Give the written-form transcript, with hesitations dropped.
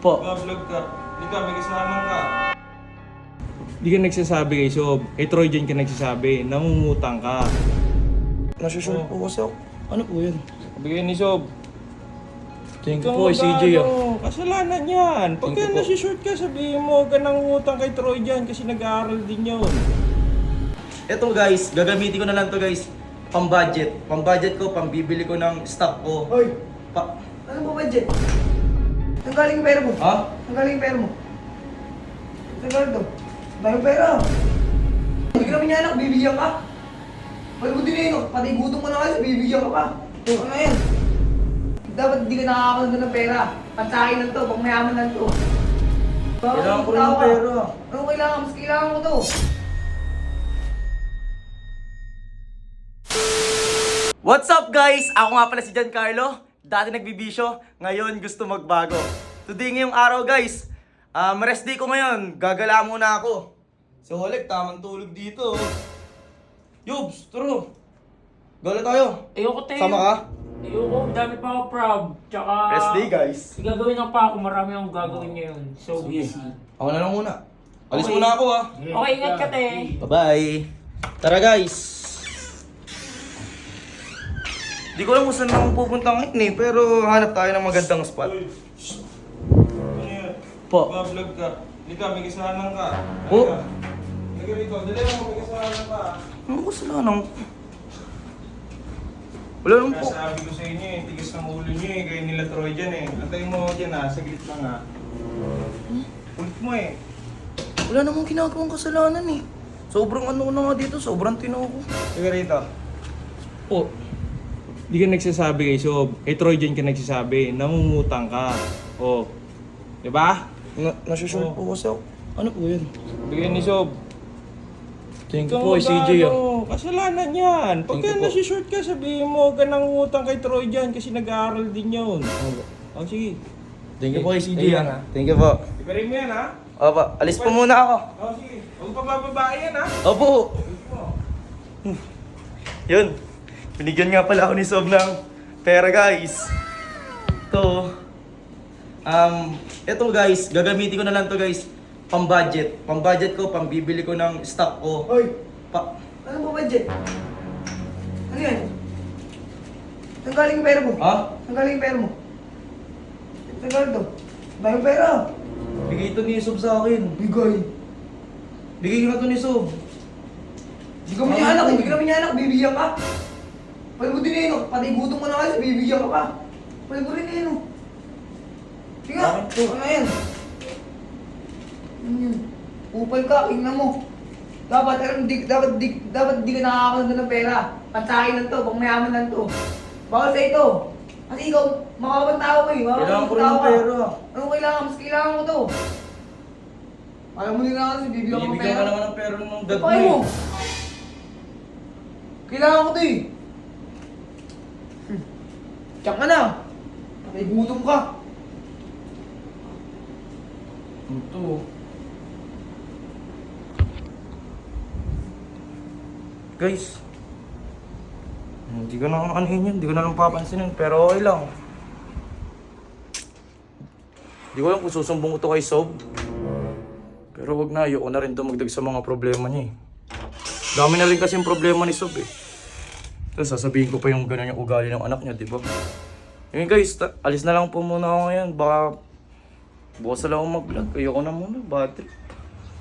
Po. Vlog ka. Hindi ka, may kasama ka. Di ka nagsasabi kay Sob. Kay Troy dyan ka nagsasabi. Namumutang ka. Nasa-short po kasi ako. Ano po yun? Bigay ni Sob. Thank you Ikaw po, CJ ah. Kasalanan yan. Pagka Thank you po. nasi-short ka, sabihin mo ka nang utang kay Troy dyan kasi nag-aaral din yun. Eto guys, gagamitin ko na lang to guys. Pang-budget. Pang-budget ko, pang-bibili ko ng stock ko. Hoy, Pa... ano ba budget? Saan galing yung pera mo? Ha? Saan galing yung pera mo? Saan galing to? Dahil pera. Hindi ka naman niya anak, bibigyan ka. Pwede mo din yun, pati gutom mo na kasi, bibigyan ka pa. Ano yan? Dapat hindi ka nakakakalanda ng pera. Pansakin lang to, pang mayaman lang to. Kailangan ko rin ng pera. Ano kailangan? Mas kailangan ko to. What's up guys? Ako nga pala si Giancarlo. Dati nagbibisyo, ngayon gusto magbago. Today ngayong araw guys, rest day ko ngayon. Gagala muna ako. So Oleg, tamang tulog dito. Yobs, turo. Gala tayo. Ayoko tayo. Sama ka? Ayoko, dami pa ako proud. Tsaka... Rest day guys. Gagawin lang pa ako, marami akong gagawin ngayon. So busy. Ako na lang muna. Alis Okay. muna ako ah. Okay, ingat ka te. Bye-bye. Tara guys. Di ko alam kung saan ako pupunta ngayon eh, pero hanap tayo ng magandang spot. Uy, shh. Ano yan? Po. Vlog ka. Hindi ka, may kasalanan ka. Oh. Halika rito. Dali mo, may kasalanan ka. Ano kasalanan? Wala naman po. Sabi ko sa inyo eh, tigas ng ulo nyo eh, kayo nila Troy dyan eh. Antayin mo ako dyan saglit lang ha. Ulit mo eh. Wala namang ginagawang kasalanan eh. Sobrang ano na nga dito, sobrang tinoko. Halika rito. Po. Di ka nagsasabi kay Sob. Kay Troy dyan ka nagsasabi. Namumutang ka. O. Diba? Nasa-short Oh. po kasi ako. Ano po yun? Bigay ni Sob. Thank you po, CJ ah. Kasalanan yan. Pagka Thank you po. nasi-short ka, sabihin mo ka nang utang kay Troy dyan kasi nag-aaral din yun. O sige. Thank you po kay CJ Ayan, ah. Thank you po. Iparin mo yan ha. Opo, alis po muna ako. O sige. Huwag pa bababae yan ha. Opo. Yun. Binigyan nga pala ako ni Sob ng pera guys. Ito. Ito guys, gagamitin ko na lang to guys. Pang-budget. Pang-budget ko, pang-bibili ko ng stock ko. Hoy, Pa... ano ba budget? Ano yan? Saan galing yung pera mo? Ha? Saan galing yung pera mo? Saan galing to? Dahil pera. Bigay ito ni Sob sa akin. Bigay. Bigay ko na to ni Sob. Hindi ka naman niya anak, hindi ka naman niya anak, bibigyan ka. Pwede mo din yun, pati gutom mo na kasi, bibigyan ka pa. Pwede mo rin yun. Sige nga, Bakit po? ano yan? Ano yun? Upal ka, tingnan mo. Dapat di ka nakakakalanda ng pera. Pansakin lang to, pang mayaman lang to. Bawal sa ito. Kasi ikaw, makakabang tao ka eh. Kailangan ko rin tao ng ka. pera. Ano kailangan? Mas kailangan ko to. Alam mo din na kasi, bibigyan ko ng Bibigyan pera. ka naman ng pera ng dad mo Pakay mo. eh. Kailangan ko to eh. Tiyak ka na. May gutom ka. Ito. Guys. Hindi ko na anuhin yun. Hindi ko na lang papansinin. Pero okay lang. Hindi ko alam kung susumbong ko to kay Sob. Pero wag na. Ayoko na rin dumagdag sa mga problema niya eh. Dami na rin kasi yung problema ni Sob eh. Tapos sasabihin ko pa yung gano'n yung ugali ng anak niya, di ba? Ngayon guys, alis na lang po muna ako ngayon. Baka bukas na lang ako mag-vlog. Ayoko na muna. Bad trip.